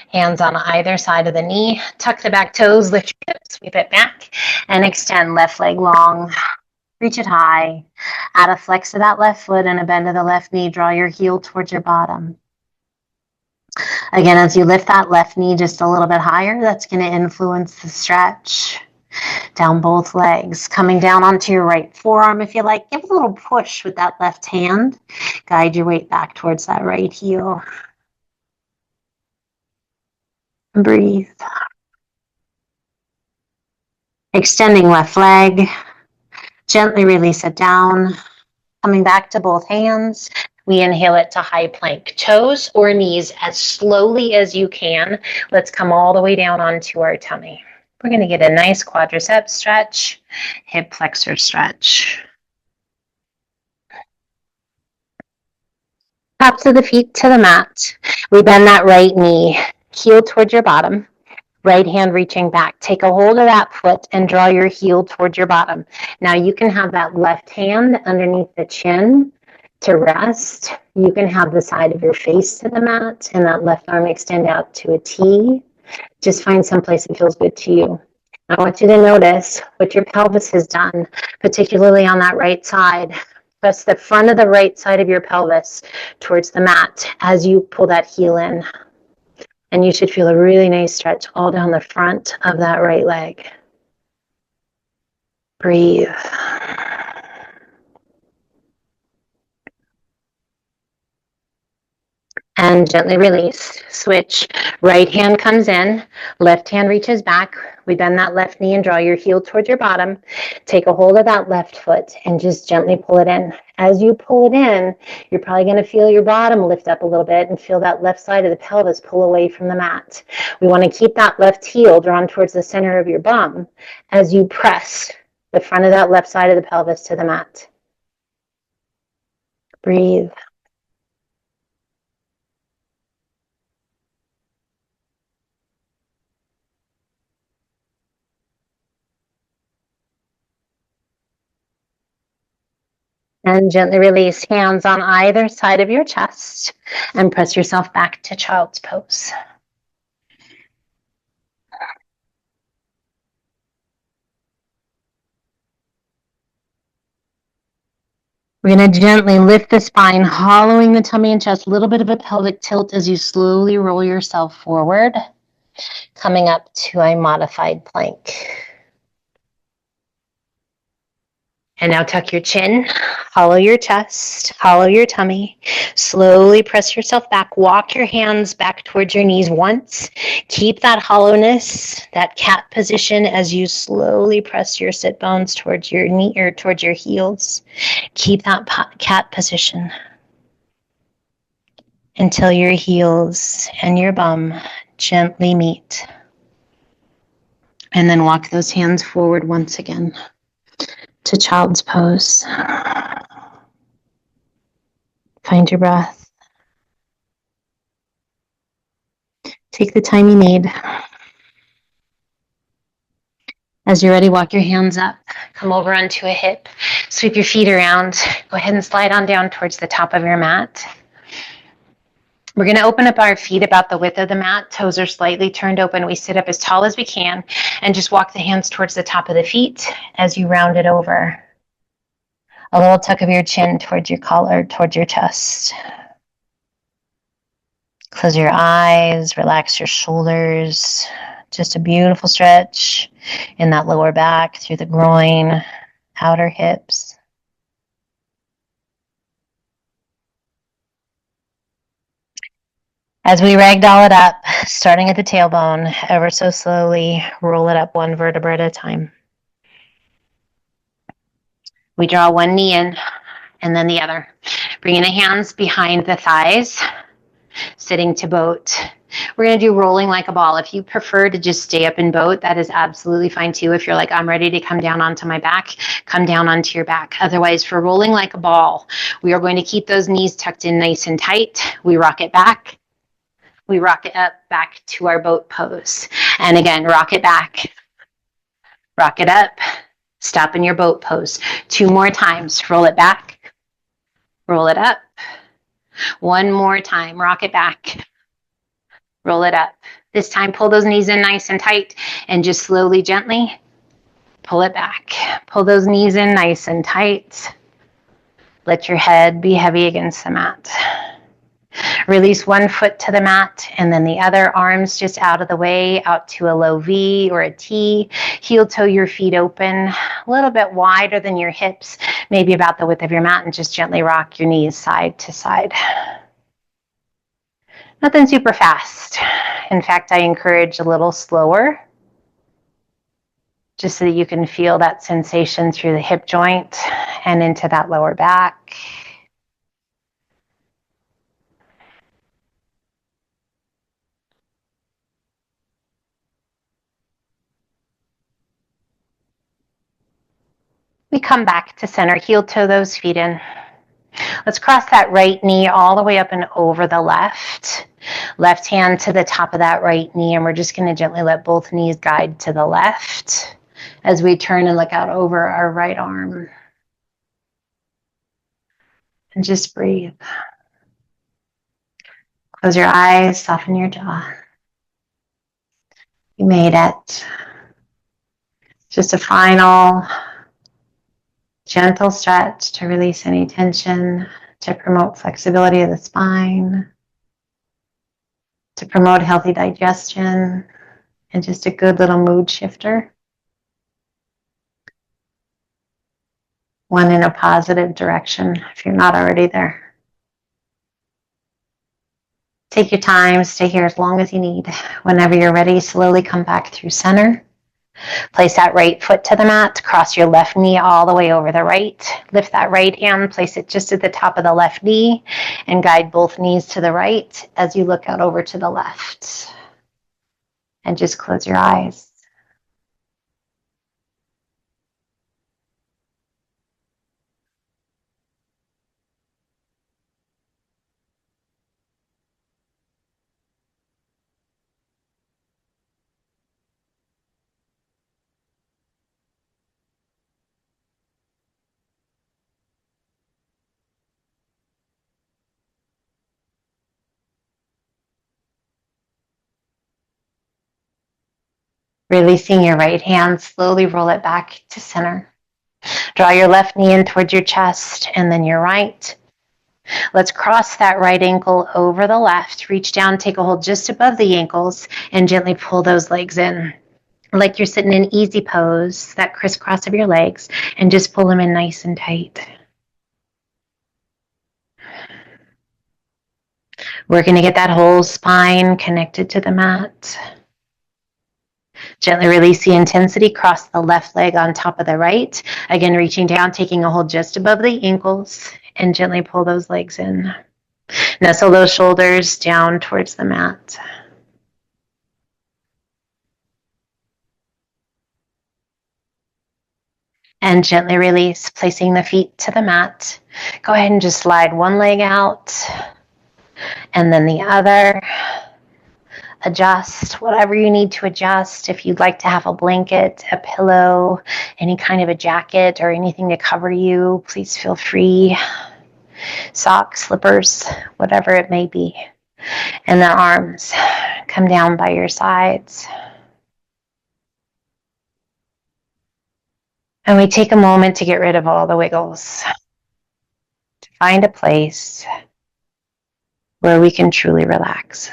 Hands on either side of the knee. Tuck the back toes, lift your hips, sweep it back, and extend left leg long. Reach it high. Add a flex to that left foot and a bend of the left knee. Draw your heel towards your bottom. Again, as you lift that left knee just a little bit higher, that's going to influence the stretch. Down both legs, coming down onto your right forearm if you like. Give a little push with that left hand. Guide your weight back towards that right heel. Breathe. Extending left leg. Gently release it down. Coming back to both hands. We inhale it to high plank. Toes or knees as slowly as you can. Let's come all the way down onto our tummy. We're going to get a nice quadricep stretch, hip flexor stretch. Tops of the feet to the mat. We bend that right knee, heel towards your bottom, right hand reaching back. Take a hold of that foot and draw your heel towards your bottom. Now you can have that left hand underneath the chin to rest. You can have the side of your face to the mat and that left arm extend out to a T. Just find some place that feels good to you. I want you to notice what your pelvis has done, particularly on that right side. Press the front of the right side of your pelvis towards the mat as you pull that heel in. And you should feel a really nice stretch all down the front of that right leg. Breathe. And gently release. Switch. Right hand comes in, left hand reaches back. We bend that left knee and draw your heel towards your bottom. Take a hold of that left foot and just gently pull it in. As you pull it in, you're probably going to feel your bottom lift up a little bit and feel that left side of the pelvis pull away from the mat. We want to keep that left heel drawn towards the center of your bum as you press the front of that left side of the pelvis to the mat. Breathe. And gently release, hands on either side of your chest, and press yourself back to child's pose. We're going to gently lift the spine, hollowing the tummy and chest, a little bit of a pelvic tilt as you slowly roll yourself forward, coming up to a modified plank. And now tuck your chin, hollow your chest, hollow your tummy. Slowly press yourself back. Walk your hands back towards your knees once. Keep that hollowness, that cat position as you slowly press your sit bones towards your knee or towards your heels. Keep that cat position until your heels and your bum gently meet. And then walk those hands forward once again to child's pose. Find your breath. Take the time you need. As you're ready, walk your hands up. Come over onto a hip. Sweep your feet around. Go ahead and slide on down towards the top of your mat. We're going to open up our feet about the width of the mat. Toes are slightly turned open. We sit up as tall as we can and just walk the hands towards the top of the feet as you round it over. A little tuck of your chin towards your collar, towards your chest. Close your eyes, relax your shoulders. Just a beautiful stretch in that lower back, through the groin, outer hips. As we ragdoll it up, starting at the tailbone, ever so slowly, roll it up one vertebra at a time. We draw one knee in and then the other. Bringing the hands behind the thighs, sitting to boat. We're going to do rolling like a ball. If you prefer to just stay up in boat, that is absolutely fine too. If you're like, I'm ready to come down onto my back, come down onto your back. Otherwise, for rolling like a ball, we are going to keep those knees tucked in nice and tight. We rock it back. We rock it up back to our boat pose. And again, rock it back, rock it up, stop in your boat pose. 2 more times. Roll it back, roll it up. 1 more time. Rock it back, roll it up. This time, pull those knees in nice and tight and just slowly, gently pull it back. Pull those knees in nice and tight. Let your head be heavy against the mat. Release one foot to the mat and then the other, arms just out of the way, out to a low V or a T. Heel toe your feet open, a little bit wider than your hips, maybe about the width of your mat, and just gently rock your knees side to side. Nothing super fast. In fact, I encourage a little slower, just so that you can feel that sensation through the hip joint and into that lower back. We come back to center, heel toe those feet in. Let's cross that right knee all the way up and over the left. Left hand to the top of that right knee, and we're just going to gently let both knees guide to the left as we turn and look out over our right arm. And just breathe. Close your eyes, soften your jaw. You made it. Just a final gentle stretch to release any tension, to promote flexibility of the spine, to promote healthy digestion, and just a good little mood shifter. One in a positive direction if you're not already there. Take your time, stay here as long as you need. Whenever you're ready, slowly come back through center. Place that right foot to the mat, cross your left knee all the way over the right. Lift that right hand, place it just at the top of the left knee, and guide both knees to the right as you look out over to the left. And just close your eyes. Releasing your right hand, slowly roll it back to center. Draw your left knee in towards your chest and then your right. Let's cross that right ankle over the left. Reach down, take a hold just above the ankles, and gently pull those legs in. Like you're sitting in easy pose, that crisscross of your legs, and just pull them in nice and tight. We're going to get that whole spine connected to the mat. Gently release the intensity, cross the left leg on top of the right. Again, reaching down, taking a hold just above the ankles, and gently pull those legs in. Nestle those shoulders down towards the mat. And gently release, placing the feet to the mat. Go ahead and just slide one leg out and then the other. Adjust whatever you need to adjust. If you'd like to have a blanket, a pillow, any kind of a jacket or anything to cover you, please feel free. Socks, slippers, whatever it may be. And the arms come down by your sides. And we take a moment to get rid of all the wiggles, to find a place where we can truly relax.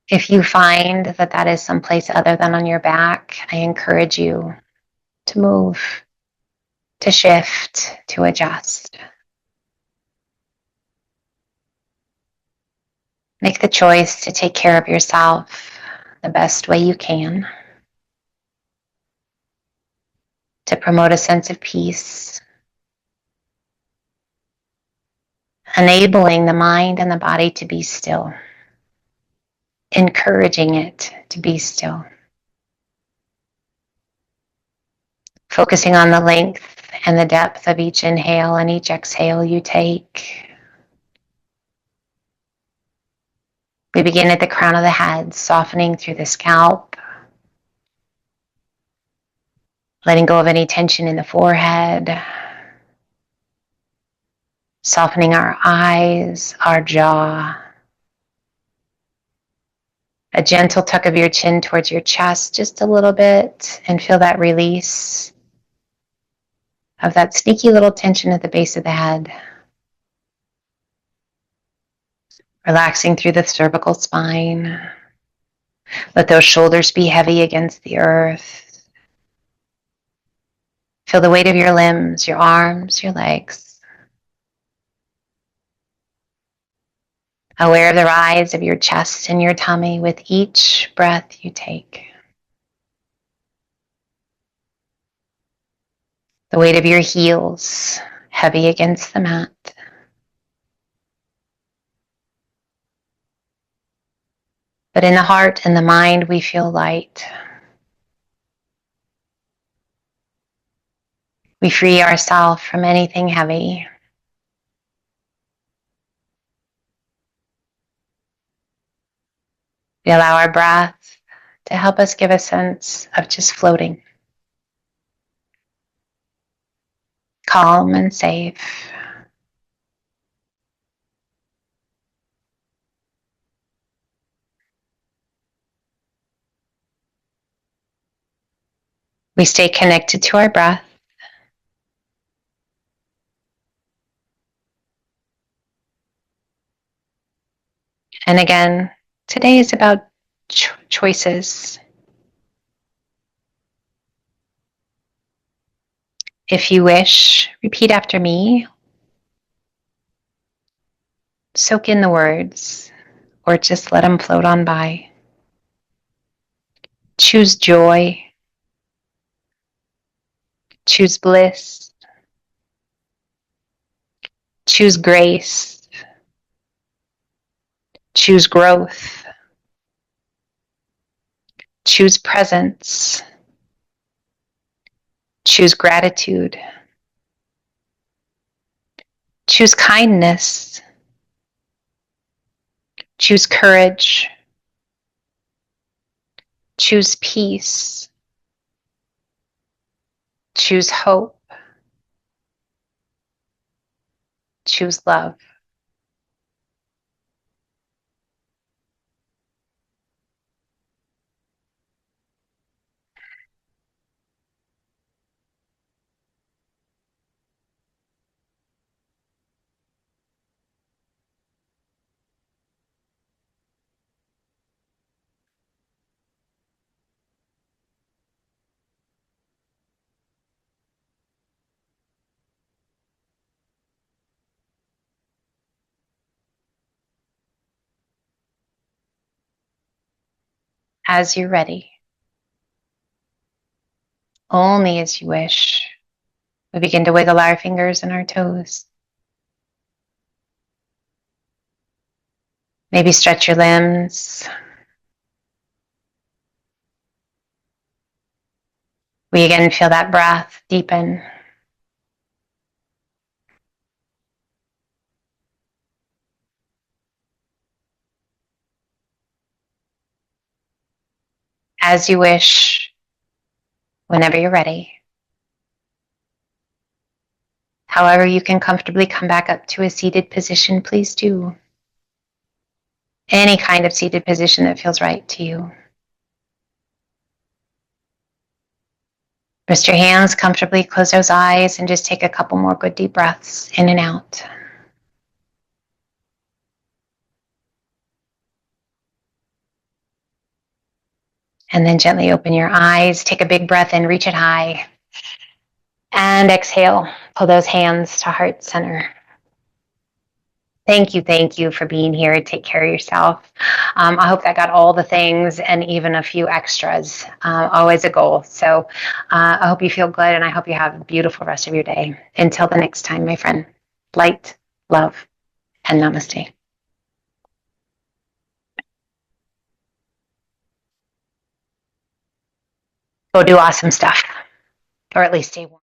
If you find that that is someplace other than on your back, I encourage you to move, to shift, to adjust. Make the choice to take care of yourself the best way you can, to promote a sense of peace, enabling the mind and the body to be still, encouraging it to be still, focusing on the length and the depth of each inhale and each exhale you take. We begin at the crown of the head, softening through the scalp, letting go of any tension in the forehead, softening our eyes, our jaw. A gentle tuck of your chin towards your chest, just a little bit, and feel that release of that sneaky little tension at the base of the head. Relaxing through the cervical spine. Let those shoulders be heavy against the earth. Feel the weight of your limbs, your arms, your legs. Aware of the rise of your chest and your tummy with each breath you take. The weight of your heels heavy against the mat. But in the heart and the mind, we feel light. We free ourselves from anything heavy. We allow our breath to help us give a sense of just floating. Calm and safe. We stay connected to our breath. And again, today is about choices. If you wish, repeat after me. Soak in the words, or just let them float on by. Choose joy. Choose bliss. Choose grace. Choose growth. Choose presence. Choose gratitude. Choose kindness. Choose courage. Choose peace. Choose hope. Choose love. As you're ready, only as you wish, we begin to wiggle our fingers and our toes. Maybe stretch your limbs. We again feel that breath deepen. As you wish, whenever you're ready. However you can comfortably come back up to a seated position, please do. Any kind of seated position that feels right to you. Rest your hands comfortably, close those eyes, and just take a couple more good deep breaths in and out. And then gently open your eyes, take a big breath in, reach it high. And exhale, pull those hands to heart center. Thank you for being here. Take care of yourself. I hope that got all the things and even a few extras. Always a goal. So I hope you feel good, and I hope you have a beautiful rest of your day. Until the next time, my friend, light, love, and namaste. Go do awesome stuff, or at least stay warm.